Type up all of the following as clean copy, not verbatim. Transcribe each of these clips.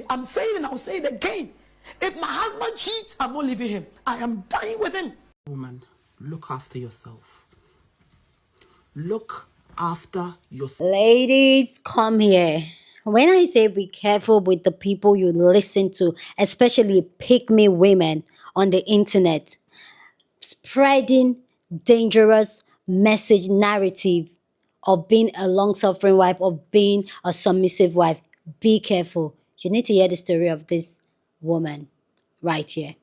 I'm saying it and I'll say it again. If my husband cheats, I'm not leaving him. I am dying with him. Woman, look after yourself. Look after yourself. Ladies, come here. When I say be careful with the people you listen to, especially pick-me women on the internet, spreading dangerous message narrative of being a long-suffering wife, of being a submissive wife, be careful. You need to hear the story of this woman right here.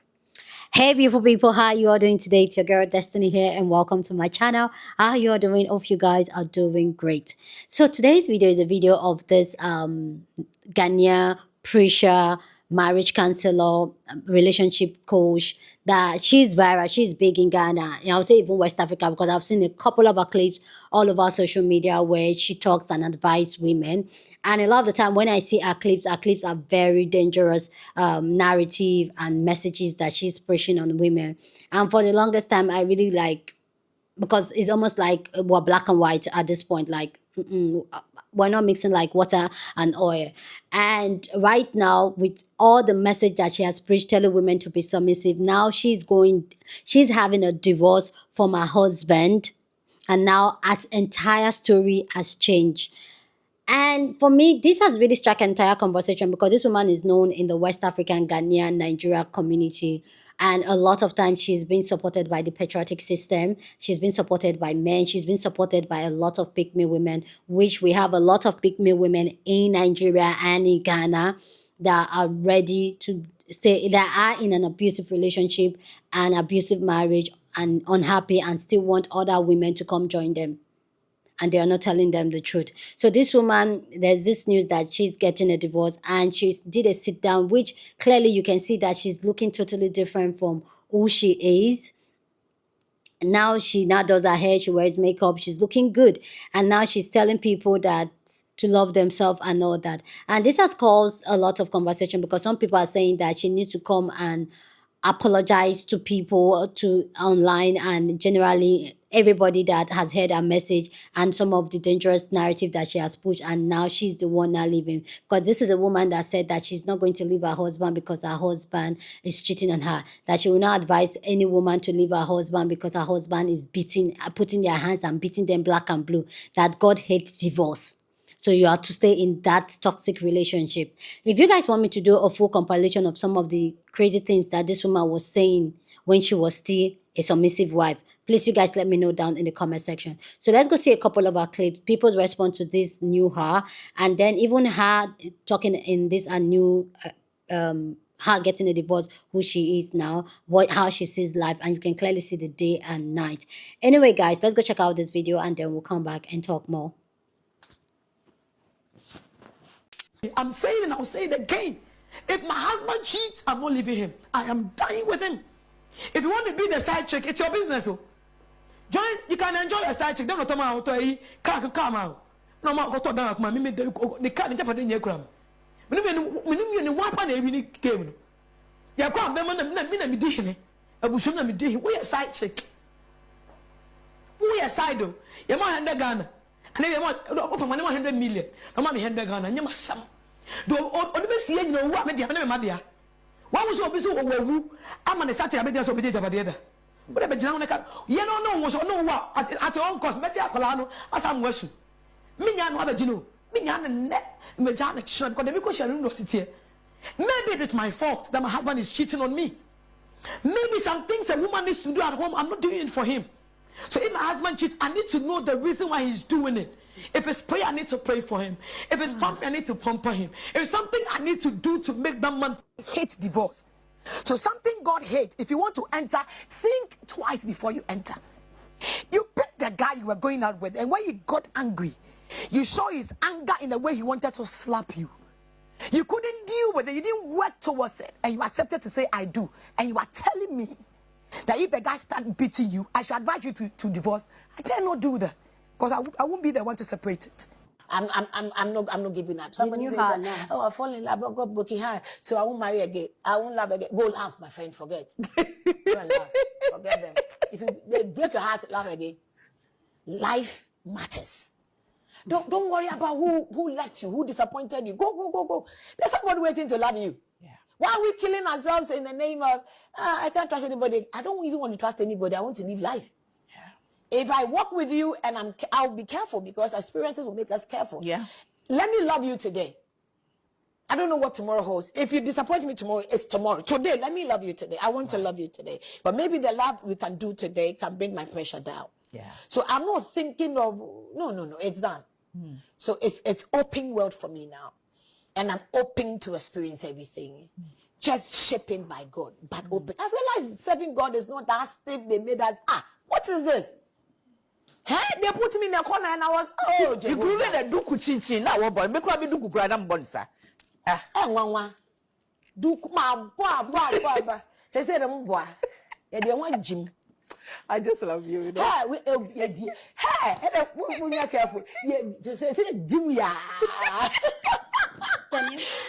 Hey beautiful people, how you all doing today? It's your girl Destiny here and welcome to my channel. How you all doing? Hope you guys are doing great. So today's video is a video of this Ghanaian preacher, marriage counselor, relationship coach, that she's viral, she's big in Ghana, and I would say even West Africa, because I've seen a couple of her clips all over social media where she talks and advises women. And a lot of the time when I see her clips are very dangerous narrative and messages that she's pushing on women. And for the longest time, I really like, because it's almost like we're black and white at this point, like we're not mixing like water and oil. And right now, with all the message that she has preached, telling women to be submissive, now she's having a divorce from her husband, and now her entire story has changed. And for me, this has really struck an entire conversation, because this woman is known in the West African, Ghanaian, Nigeria community. And a lot of times she's been supported by the patriotic system. She's been supported by men. She's been supported by a lot of pick-me women, which we have a lot of pick-me women in Nigeria and in Ghana that are ready to stay, that are in an abusive relationship, an abusive marriage, and unhappy, and still want other women to come join them. And they are not telling them the truth. So this woman, there's this news that she's getting a divorce, and she did a sit down, which clearly you can see that she's looking totally different from who she is. Now she does her hair, she wears makeup, she's looking good. And now she's telling people that to love themselves and all that. And this has caused a lot of conversation, because some people are saying that she needs to come and apologize to people, to online, and generally everybody that has heard her message and some of the dangerous narrative that she has pushed. And now she's the one now leaving, because this is a woman that said that she's not going to leave her husband because her husband is cheating on her, that she will not advise any woman to leave her husband because her husband is putting their hands and beating them black and blue, that God hates divorce. So you have to stay in that toxic relationship. If you guys want me to do a full compilation of some of the crazy things that this woman was saying when she was still a submissive wife, please, you guys let me know down in the comment section. So let's go see a couple of her clips, people's response to this new her, and then even her talking in this new her getting a divorce, who she is now, how she sees life, and you can clearly see the day and night. Anyway, guys, let's go check out this video, and then we'll come back and talk more. I'm saying it and I'll say it again. If my husband cheats, I'm not leaving him. I am dying with him. If you want to be the side chick, it's your business. Oh. Join, you can enjoy a side chick. Don't know tomorrow to come out. No more go to down my mimi the car in Japan in your gram. Minimum in one part every game. You come them on the me dihine. A bushuna me dihi. We a side chick. We a side though. You might hand the gun. And then you want open 100 million. No mommy hand the gun and you must some. Do only see you know what made you have Madia. What was your business over? I'm on the Saturday, I bet you did about the other. But I bet you know, was no what at your own cost, Betty Colano, as I'm wishing. Minian, what you know? Minian and net, Majanic shirt, because the Mikosha no sit here. Maybe it's my fault that my husband is cheating on me. Maybe some things a woman needs to do at home, I'm not doing it for him. So if my husband cheats, I need to know the reason why he's doing it. If it's prayer, I need to pray for him. If it's pumping, I need to pump him. If it's something I need to do to make that man hate divorce. So something God hates, if you want to enter, think twice before you enter. You picked the guy you were going out with, and when he got angry, you saw his anger in the way he wanted to slap you. You couldn't deal with it. You didn't work towards it, and you accepted to say, I do. And you are telling me that if the guy start beating you, I should advise you to divorce. I cannot do that, because I won't be the one to separate it. I'm not giving up. Somebody says, oh, I fall in love, I got broken heart, so I won't marry again. I won't love again. Go laugh, my friend, forget. Go and laugh. Forget them. If they break your heart, laugh again. Life matters. Don't worry about who left you, who disappointed you. Go. There's somebody waiting to love you. Yeah. Why are we killing ourselves in the name of I can't trust anybody? I don't even want to trust anybody. I want to live life. Yeah. If I walk with you and I'll be careful because experiences will make us careful. Yeah. Let me love you today. I don't know what tomorrow holds. If you disappoint me tomorrow, it's tomorrow. Today, let me love you today. I want to love you today. But maybe the love we can do today can bring my pressure down. Yeah. So I'm not thinking of no. It's done. So it's open world for me now, and I'm open to experience everything, just shaping by God, but open. I realized serving God is not that stiff. They made us what is this? Hey, they put me in a corner and I was you grew in a duku chinchin. Now what boy? Make me duku granam bonsa. One. Duku ma boy. They said boy. They want Jim. I just love you. You know? Hey, we are careful. Just say Jim, yeah.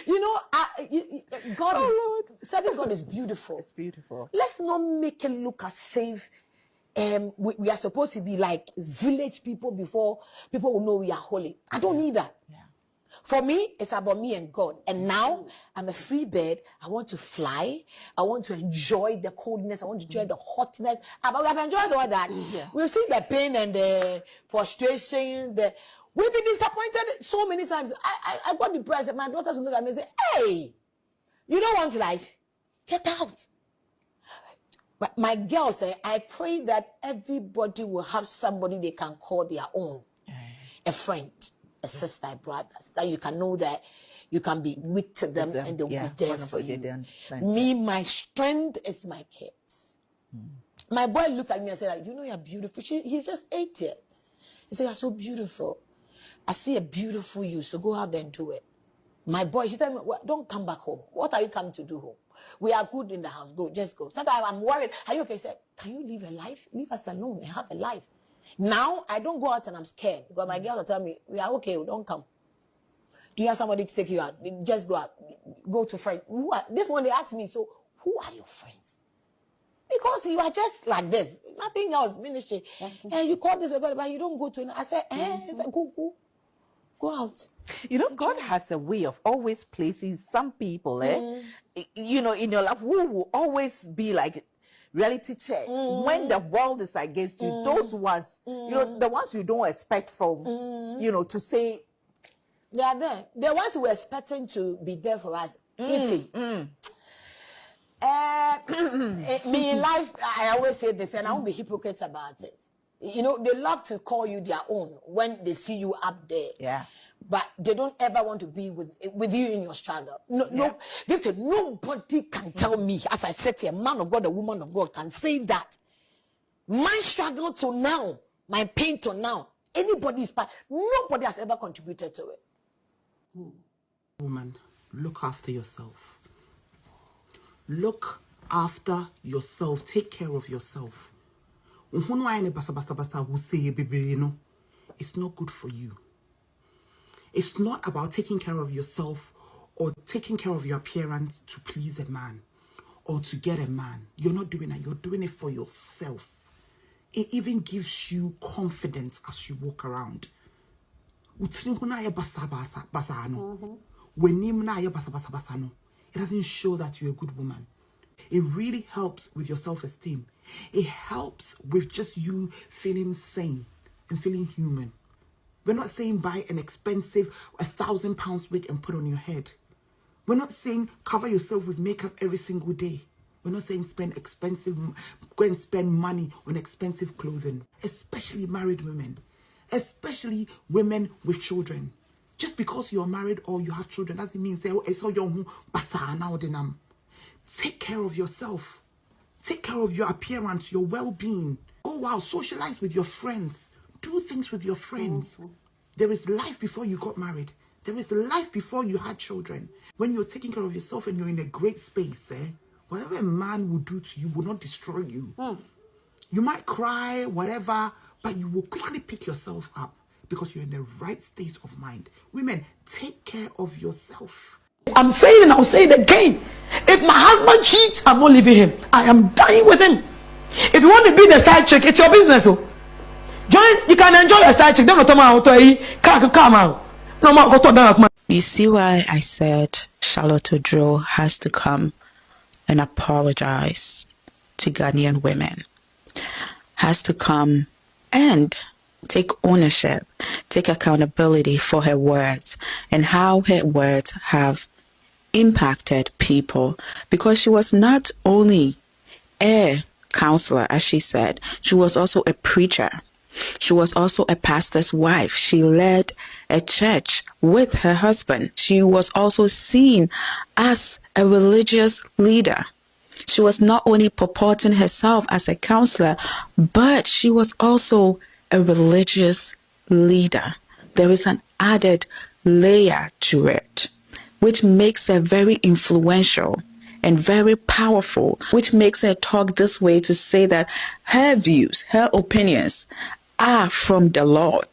You know, serving God is beautiful. It's beautiful. Let's not make it look as safe. We are supposed to be like village people before people will know we are holy. I don't need that. Yeah. For me, it's about me and God. And now I'm a free bird. I want to fly. I want to enjoy the coldness. I want to enjoy the hotness. But we have enjoyed all that. Yeah. We've seen the pain and the frustration. We've been disappointed so many times. I got depressed. My daughters will look at me and say, hey, you don't want life? Get out. But my girl said, I pray that everybody will have somebody they can call their own. A friend. A sister, brothers, that you can know that you can be weak to them and they'll be there for you. Me, my strength is my kids. My boy looked at me and said, you know, you're beautiful. He's just 8 years. He said, you're so beautiful. I see a beautiful you, so go out there and do it. My boy, she said, well, don't come back home. What are you coming to do home? We are good in the house. Go, just go. Sometimes I'm worried. Are you okay? He said, can you live a life? Leave us alone and have a life. Now, I don't go out and I'm scared because my girls are telling me, we are okay, we don't come. Do you have somebody to take you out? Just go out. Go to friends. This one, they asked me, so who are your friends? Because you are just like this. Nothing else, ministry. And you call this a God, but you don't go to it. I said, go out. You know, God has a way of always placing some people, you know, in your life who will always be like reality check. When the world is against you, those ones, you know, the ones you don't expect from, you know, to say. They are there. The ones who were expecting to be there for us. Me in life, I always say this, and I won't be hypocrite about it. You know, they love to call you their own when they see you up there. Yeah. But they don't ever want to be with you in your struggle. Nobody can tell me, as I said here, a man of God, a woman of God can say that. My struggle to now, my pain to now, anybody's part, nobody has ever contributed to it. Woman, look after yourself. Look after yourself. Take care of yourself. It's not good for you. It's not about taking care of yourself or taking care of your appearance to please a man or to get a man. You're not doing that. You're doing it for yourself. It even gives you confidence as you walk around. It doesn't show that you're a good woman. It really helps with your self-esteem. It helps with just you feeling sane and feeling human. We're not saying buy an expensive £1,000 wig and put on your head. We're not saying cover yourself with makeup every single day. We're not saying go and spend money on expensive clothing, especially married women, especially women with children. Just because you're married or you have children doesn't mean say it's all your home. Take care of yourself. Take care of your appearance, your well-being. Go out, socialize with your friends. Do things with your friends. There is life before you got married. There is life before you had children. When you're taking care of yourself and you're in a great space, whatever a man will do to you will not destroy you. You might cry, whatever, but you will quickly pick yourself up because you're in the right state of mind. Women, take care of yourself. I'm saying and I'll say it again. If my husband cheats, I'm not leaving him. I am dying with him. If you want to be the side chick, it's your business. Join, you can enjoy your side chick. Don't know come out. No more. You see why I said Charlotte Odro has to come and apologize to Ghanaian women, has to come and take ownership, take accountability for her words and how her words have impacted people, because she was not only a counselor, as she said, she was also a preacher. She was also a pastor's wife. She led a church with her husband. She was also seen as a religious leader. She was not only purporting herself as a counselor, but she was also a religious leader. There is an added layer to it, which makes her very influential and very powerful, which makes her talk this way to say that her views, her opinions are from the Lord.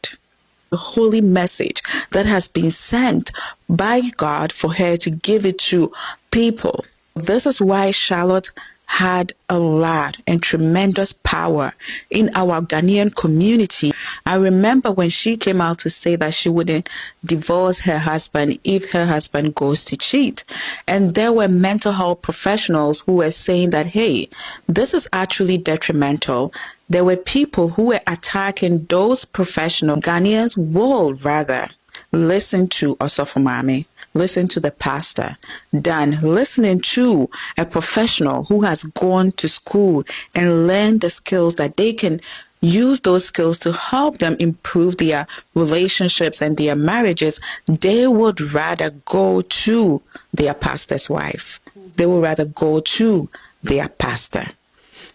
The holy message that has been sent by God for her to give it to people. This is why Charlotte had a lot and tremendous power in our Ghanaian community. I remember when she came out to say that she wouldn't divorce her husband if her husband goes to cheat. And there were mental health professionals who were saying that, hey, this is actually detrimental. There were people who were attacking those professionals. Ghanaians will rather listen to Osofumami, listen to the pastor, than listening to a professional who has gone to school and learned the skills that they can use those skills to help them improve their relationships and their marriages. They would rather go to their pastor's wife. They would rather go to their pastor.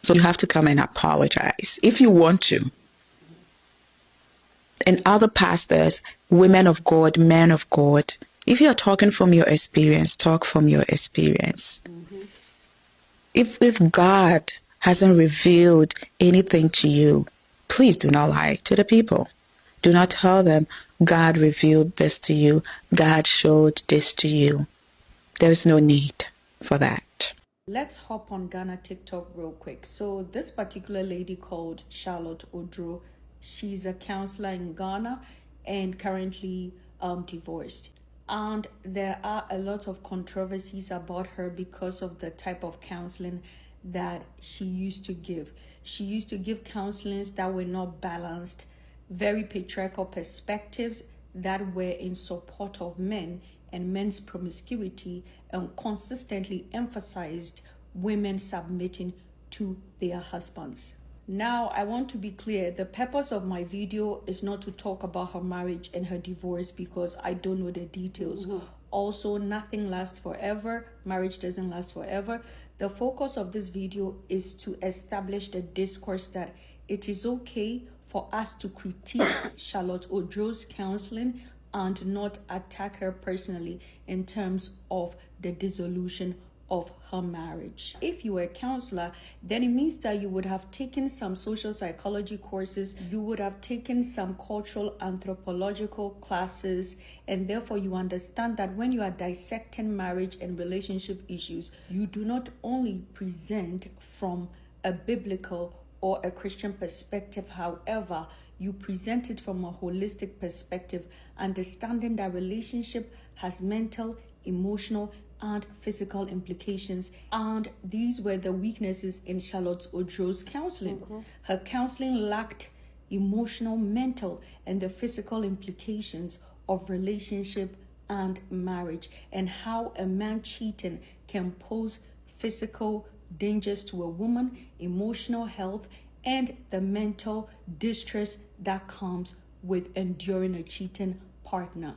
So you have to come and apologize if you want to. And other pastors, women of God, men of God, if you're talking from your experience, talk from your experience. Mm-hmm. If God hasn't revealed anything to you, please do not lie to the people. Do not tell them, God revealed this to you, God showed this to you. There is no need for that. Let's hop on Ghana TikTok real quick. So this particular lady called Charlotte Odro, she's a counselor in Ghana and currently divorced. And there are a lot of controversies about her because of the type of counseling that she used to give. She used to give counselings that were not balanced, very patriarchal perspectives that were in support of men and men's promiscuity, and consistently emphasized women submitting to their husbands. Now, I want to be clear, the purpose of my video is not to talk about her marriage and her divorce because I don't know the details. Mm-hmm. Also, nothing lasts forever. Marriage doesn't last forever. The focus of this video is to establish the discourse that it is okay for us to critique Charlotte Odro's counseling and not attack her personally in terms of the dissolution of her marriage. If you were a counselor, then it means that you would have taken some social psychology courses, you would have taken some cultural anthropological classes, and therefore you understand that when you are dissecting marriage and relationship issues, you do not only present from a biblical or a Christian perspective. However, you present it from a holistic perspective, understanding that relationship has mental, emotional, and physical implications. And these were the weaknesses in Charlotte Odro's counseling. Mm-hmm. Her counseling lacked emotional, mental, and the physical implications of relationship and marriage, and how a man cheating can pose physical dangers to a woman, emotional health, and the mental distress that comes with enduring a cheating partner.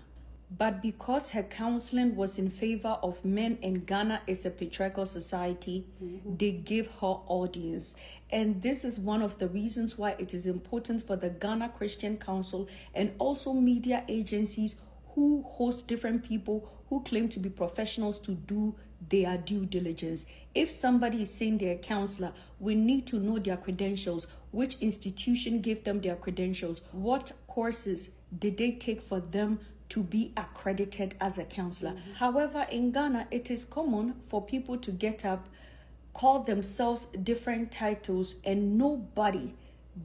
But because her counseling was in favor of men and Ghana is a patriarchal society, mm-hmm. they gave her audience. And this is one of the reasons why it is important for the Ghana Christian Council and also media agencies who host different people who claim to be professionals to do their due diligence. If somebody is saying they're a counselor, we need to know their credentials. Which institution gave them their credentials? What courses did they take for them to be accredited as a counselor? Mm-hmm. However, in Ghana, it is common for people to get up, call themselves different titles, and nobody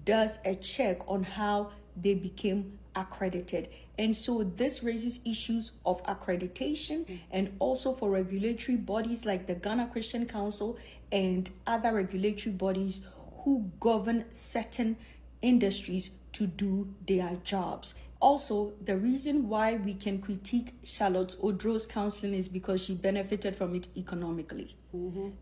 does a check on how they became accredited. And so this raises issues of accreditation, and also for regulatory bodies like the Ghana Christian Council and other regulatory bodies who govern certain industries to do their jobs. Also, the reason why we can critique Charlotte Odro's counseling is because she benefited from it economically.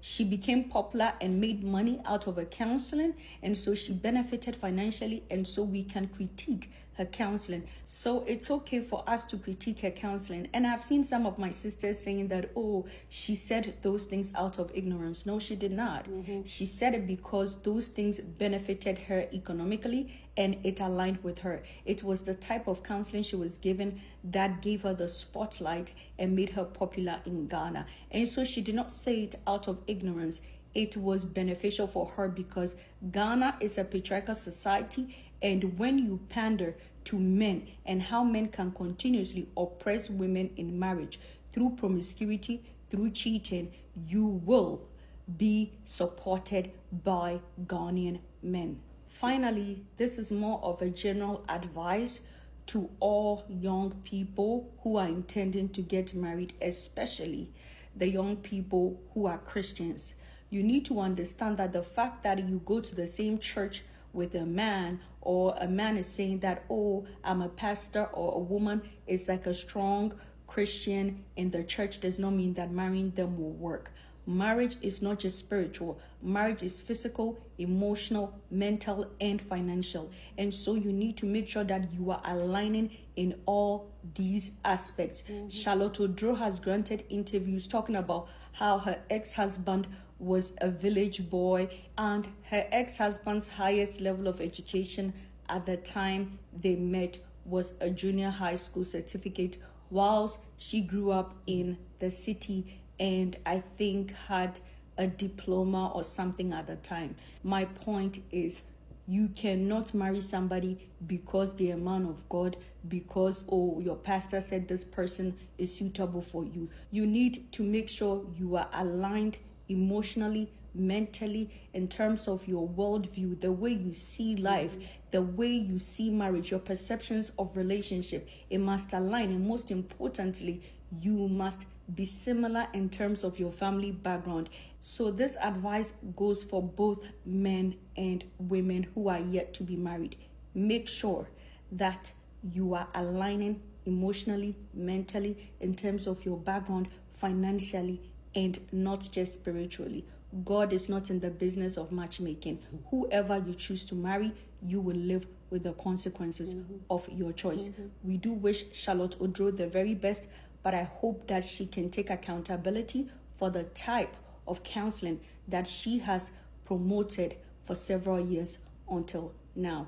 She became popular and made money out of her counseling, and so she benefited financially, and so we can critique her counseling. So it's okay for us to critique her counseling. And I've seen some of my sisters saying that, oh, she said those things out of ignorance. No, she did not. She said it because those things benefited her economically and it aligned with her. It was the type of counseling she was given that gave her the spotlight and made her popular in Ghana. And so she did not say it out of ignorance. It was beneficial for her because Ghana is a patriarchal society, and when you pander to men and how men can continuously oppress women in marriage through promiscuity, through cheating, you will be supported by Ghanaian men. Finally, this is more of a general advice to all young people who are intending to get married, especially the young people who are Christians. You need to understand that the fact that you go to the same church with a man, or a man is saying that, oh, I'm a pastor, or a woman is like a strong Christian in the church, does not mean that marrying them will work. Marriage is not just spiritual. Marriage is physical, emotional, mental, and financial. And so you need to make sure that you are aligning in all these aspects. Charlotte Odro has granted interviews talking about how her ex-husband was a village boy, and her ex-husband's highest level of education at the time they met was a junior high school certificate, whilst she grew up in the city and I think had a diploma or something at the time. My point is, you cannot marry somebody because they're a man of God, because, oh, your pastor said this person is suitable for you. You need to make sure you are aligned emotionally, mentally, in terms of your worldview, the way you see life, the way you see marriage, your perceptions of relationship. It must align, and most importantly, you must be similar in terms of your family background. So this advice goes for both men and women who are yet to be married. Make sure that you are aligning emotionally, mentally, in terms of your background, financially, and not just spiritually. God is not in the business of matchmaking. Whoever you choose to marry, you will live with the consequences of your choice. We do wish Charlotte Odro the very best, but I hope that she can take accountability for the type of counseling that she has promoted for several years until now.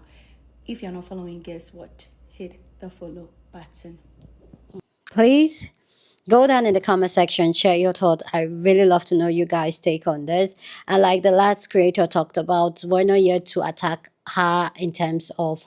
If you're not following, guess what? Hit the follow button. Please go down in the comment section, share your thought. I really love to know you guys' take on this. And like the last creator talked about, we're not here to attack her in terms of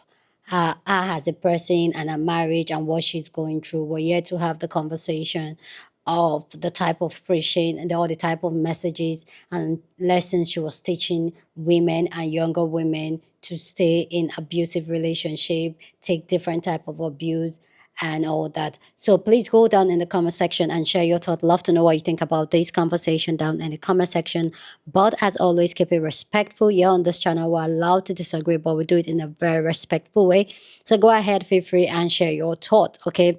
her as a person and her marriage and what she's going through. We're here to have the conversation of the type of preaching and all the type of messages and lessons she was teaching women and younger women to stay in abusive relationship, take different type of abuse and all that. So please go down in the comment section and share your thought. Love to know what you think about this conversation down in the comment section. But as always, keep it respectful. Here on this channel, we're allowed to disagree, but we do it in a very respectful way. So go ahead, feel free and share your thought, okay?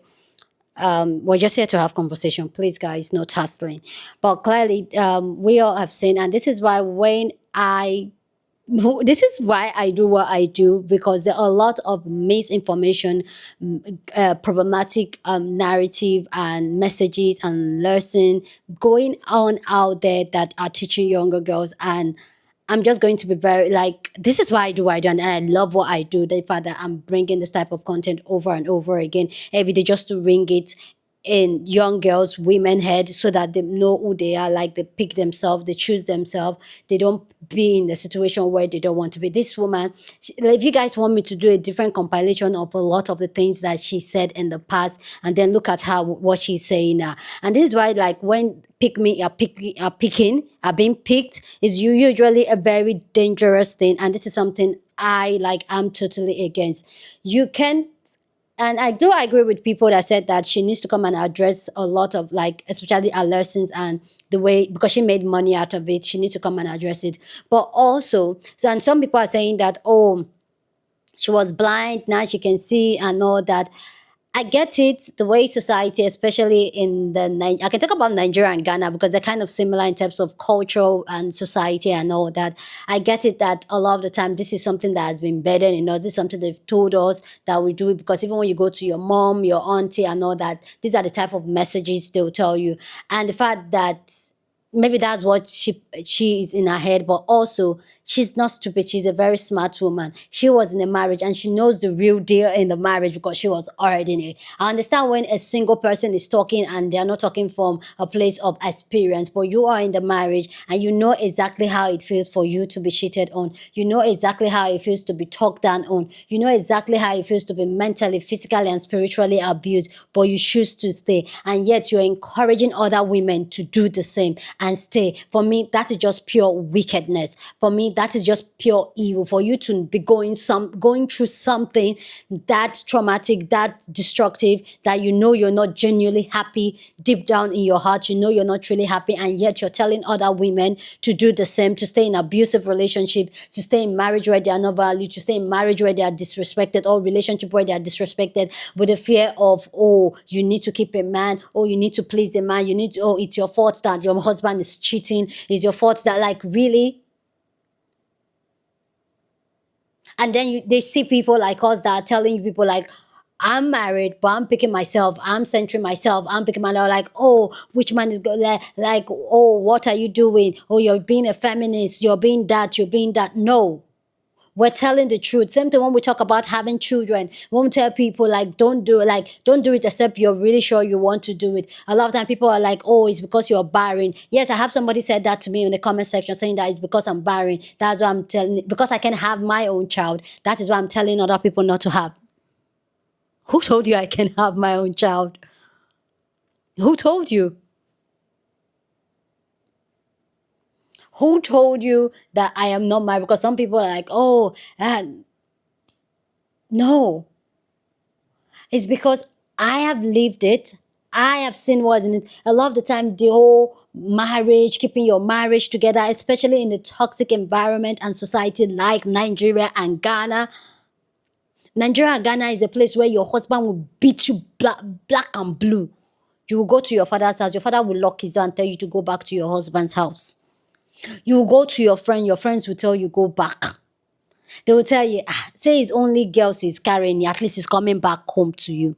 We're just here to have conversation. Please, guys, no tussling. But clearly, we all have seen, and this is why this is why I do what I do, because there are a lot of misinformation, problematic narrative and messages and lesson going on out there that are teaching younger girls. And I'm just going to be very like, this is why I do what I do, and I love what I do. The fact that I'm bringing this type of content over and over again every day just to ring it in young girls, women head, so that they know who they are, like they pick themselves, they choose themselves, they don't be in the situation where they don't want to be. This woman, if you guys want me to do a different compilation of a lot of the things that she said in the past, and then look at her, what she's saying now. And this is why, like, when are being picked is usually a very dangerous thing, and this is something I'm totally against. You can't, and I do agree with people that said that she needs to come and address a lot of, like, especially her lessons and the way, because she made money out of it, she needs to come and address it. But also, so, and some people are saying that, oh, she was blind, now she can see and all that. I get it, the way society, especially in I can talk about Nigeria and Ghana because they're kind of similar in terms of culture and society and all that. I get it that a lot of the time this is something that has been embedded in us. This is something they've told us that we do it, because even when you go to your mom, your auntie and all that, these are the type of messages they'll tell you. And the fact that maybe that's what she is in her head, but also she's not stupid. She's a very smart woman. She was in a marriage and she knows the real deal in the marriage because she was already in it. I understand when a single person is talking and they're not talking from a place of experience, but you are in the marriage and you know exactly how it feels for you to be cheated on. You know exactly how it feels to be talked down on. You know exactly how it feels to be mentally, physically, and spiritually abused, but you choose to stay. And yet you're encouraging other women to do the same and stay. For me, that is just pure wickedness. For me, that is just pure evil. For you to be going through something that traumatic, that destructive, that you know you're not genuinely happy deep down in your heart, you know you're not really happy, and yet you're telling other women to do the same, to stay in abusive relationship, to stay in marriage where they are not valued, to stay in marriage where they are disrespected, or relationship where they are disrespected, with the fear of, oh, you need to keep a man, oh, you need to please a man, you need to, oh, it's your fault that your husband is cheating, it's your fault that, like, really? And then they see people like us that are telling people like, I'm married, but I'm picking myself, I'm centering myself, I'm picking myself, like, oh, which man is good, like, oh, what are you doing? Oh, you're being a feminist, you're being that, you're being that. No. We're telling the truth. Same thing when we talk about having children. When we tell people like don't do it except you're really sure you want to do it. A lot of time people are like, oh, it's because you're barren. Yes, I have somebody said that to me in the comment section saying that it's because I'm barren. That's why I'm telling, because I can have my own child. That is why I'm telling other people not to have. Who told you I can have my own child? Who told you? Who told you that I am not married? Because some people are like, oh, no. It's because I have lived it. I have seen what's in it. A lot of the time, the whole marriage, keeping your marriage together, especially in a toxic environment and society like Nigeria and Ghana. Nigeria and Ghana is a place where your husband will beat you black and blue. You will go to your father's house. Your father will lock his door and tell you to go back to your husband's house. You will go to your friend. Your friends will tell you go back. They will tell you, say it's only girls he's carrying. At least he's coming back home to you.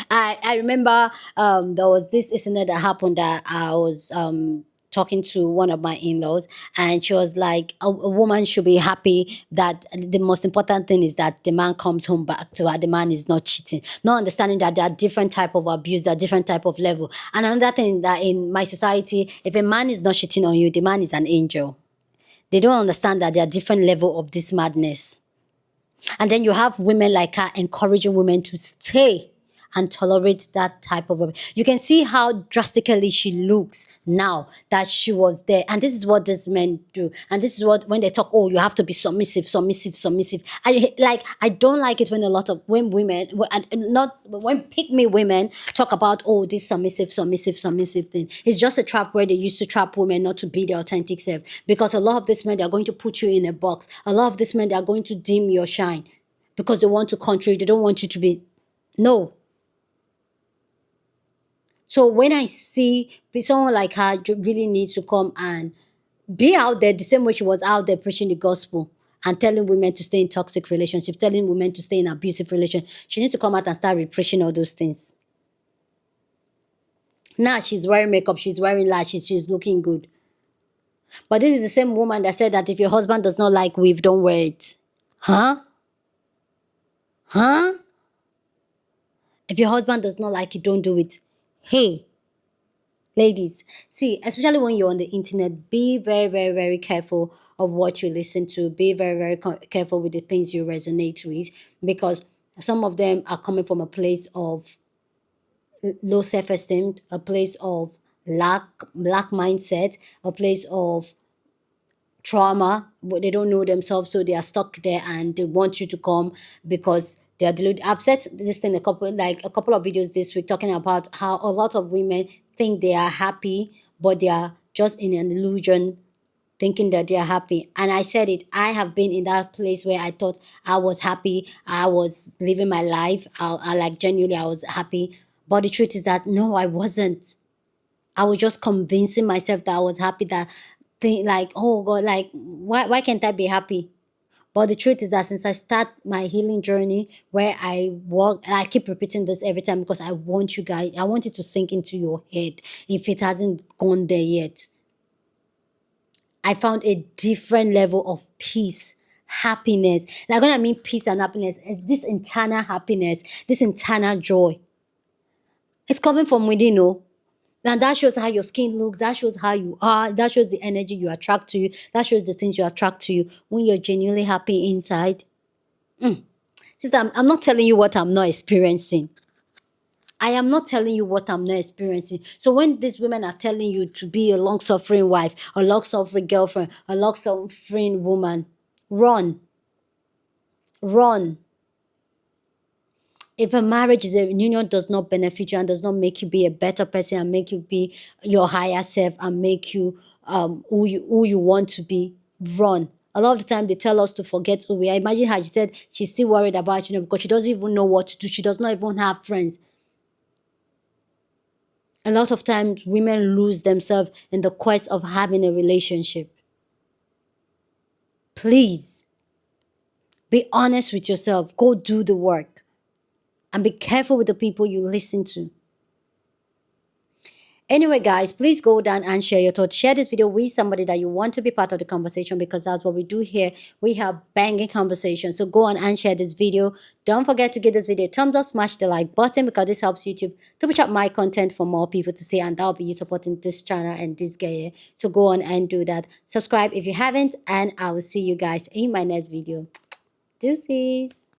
I remember there was this incident that happened that I was talking to one of my in-laws, and she was like, a woman should be happy that the most important thing is that the man comes home back to her, the man is not cheating, not understanding that there are different type of abuse, there are different type of level. And another thing, that in my society, if a man is not cheating on you, the man is an angel. They don't understand that there are different level of this madness. And then you have women like her encouraging women to stay and tolerate that type of woman. You can see how drastically she looks now that she was there. And this is what these men do. And this is what, when they talk, oh, you have to be submissive, submissive, submissive. I don't like it when a lot of, when women, when pick-me women talk about, oh, this submissive, submissive, submissive thing. It's just a trap where they used to trap women not to be their authentic self. Because a lot of these men, they're going to put you in a box. A lot of these men, they are going to dim your shine because they want to control you. They don't want you to be, no. So when I see someone like her really needs to come and be out there the same way she was out there preaching the gospel and telling women to stay in toxic relationships, telling women to stay in abusive relationships, she needs to come out and start preaching all those things. Now she's wearing makeup, she's wearing lashes, she's looking good. But this is the same woman that said that if your husband does not like weave, don't wear it. Huh? Huh? If your husband does not like it, don't do it. Hey, ladies, see, especially when you're on the internet, be very, very, very careful of what you listen to. Be very, very careful with the things you resonate with, because some of them are coming from a place of low self-esteem, a place of lack mindset, a place of trauma, but they don't know themselves, so they are stuck there and they want you to come because they are deluded. I've said this thing a couple of videos this week talking about how a lot of women think they are happy, but they are just in an illusion thinking that they are happy. And I said it, I have been in that place where I thought I was happy, I was living my life, I like genuinely I was happy. But the truth is that no, I wasn't. I was just convincing myself that I was happy, that think like, oh God, like why can't I be happy? But the truth is that since I start my healing journey, where I walk, and I keep repeating this every time because I want you guys, I want it to sink into your head if it hasn't gone there yet. I found a different level of peace, happiness. Like when I mean peace and happiness, it's this internal happiness, this internal joy. It's coming from within, oh. And that shows how your skin looks, that shows how you are, that shows the energy you attract to you, that shows the things you attract to you when you're genuinely happy inside. Sister, I'm not telling you what I'm not experiencing. I am not telling you what I'm not experiencing. So when these women are telling you to be a long-suffering wife, a long-suffering girlfriend, a long-suffering woman, run. Run. If a marriage is a union does not benefit you and does not make you be a better person and make you be your higher self and make you who you want to be, run. A lot of the time they tell us to forget who we are. Imagine how she said she's still worried about, because she doesn't even know what to do. She does not even have friends. A lot of times women lose themselves in the quest of having a relationship. Please be honest with yourself. Go do the work. And be careful with the people you listen to. Anyway, guys, please go down and share your thoughts. Share this video with somebody that you want to be part of the conversation, because that's what we do here. We have banging conversations. So go on and share this video. Don't forget to give this video a thumbs up, smash the like button, because this helps YouTube to push up my content for more people to see, and that'll be you supporting this channel and this guy here. So go on and do that. Subscribe if you haven't, and I will see you guys in my next video. Deuces.